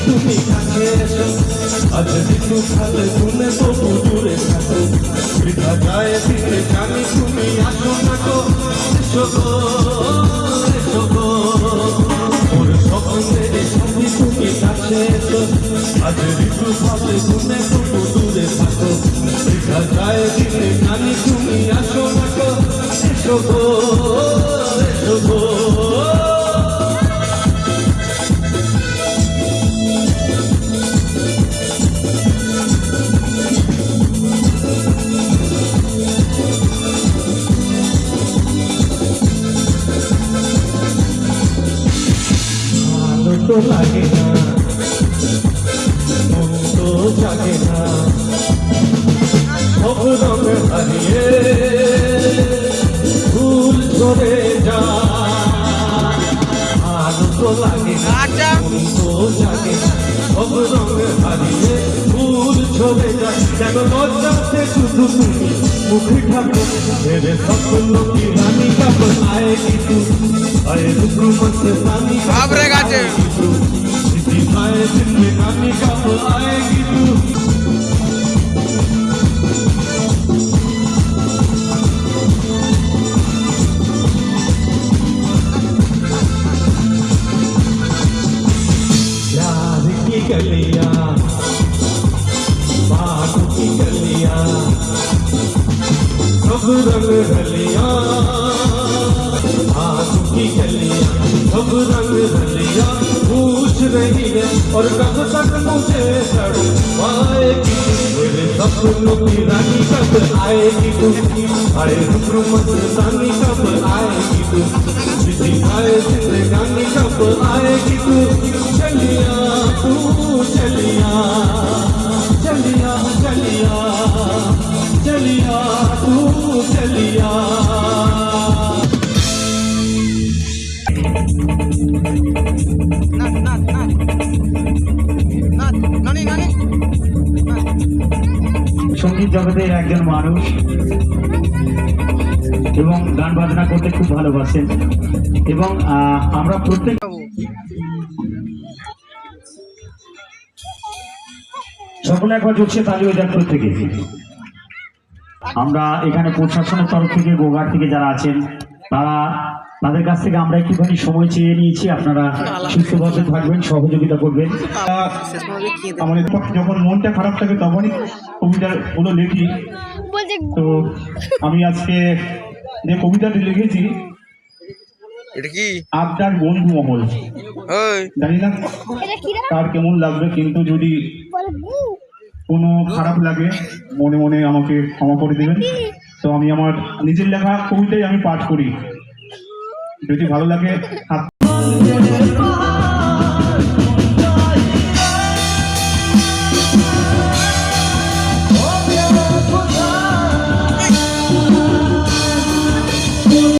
তুমি কাছে এসো আজ একটু খালে শুনে তবু দূরে থাকো বৃথা যায় দিনে জানি তুমি আসো না গো এসো গো এসো গো ওর স্বপ্নের সঙ্গে তুমি কাছে এসো আজ একটু খালে শুনে তবু দূরে থাকো বৃথা যায় দিনে জানি তুমি আসো না গো এসো গো এসো গো তো লাগে না মন তো জাগে না সব রঙ হারিয়ে ফুল ঝরে যায় আলো তো লাগে না মন তো জাগে না সব রঙ হারিয়ে ফুল ঝরে যায় কেন লজ্জাতে শুধু তুমি মুখে ঠাকুর মেরে স্বপ্ন কি রানী কাপ আয়েগি তু আয়ে রুকু মস্তানি আবরে গাছে आए दिन में नानी कब आएगी तू प्यार की गलियां बाग की गलियां सब रंग गलियां आग की गलियां सब रंग गलियां पूछ रही है और कब तक मुझे तड़पाएगी मेरे सपनों की रानी कब आएगी तू आए रुक मस्तानी कब आएगी तू किसी आए जिंदगानी कब आएगी तू चलिया तू चलिया चलिया चलिया चलिया तू चलिया সঙ্গীত জগতের একজন মানুষ এবং গান বাজনা করতে খুব ভালোবাসেন এবং আমরা প্রত্যেক সকলে একবার জোরসে তালি হয়ে যাক প্রত্যেকে। আমরা এখানে প্রশাসনের তরফ থেকে গোঘাট থেকে যারা আছেন তাদের কাছ থেকে আমরা একটুখানি সময় চেয়ে নিয়েছি, আপনারা সুস্থভাবে থাকবেন, সহযোগিতা করবেন। আমাদের যখন মনটা খারাপ থাকে তখনই কবিতাগুলো লিখি। তো আমি আজকে যে কবিতাটি লিখেছি আপনার বন্ধু মহল, জানি না তার কেমন লাগবে, কিন্তু যদি কোনো খারাপ লাগে মনে মনে আমাকে ক্ষমা করে দেবেন। তো আমি আমার নিজের লেখা কবিতাই আমি পাঠ করি, যদি ভালো লাগে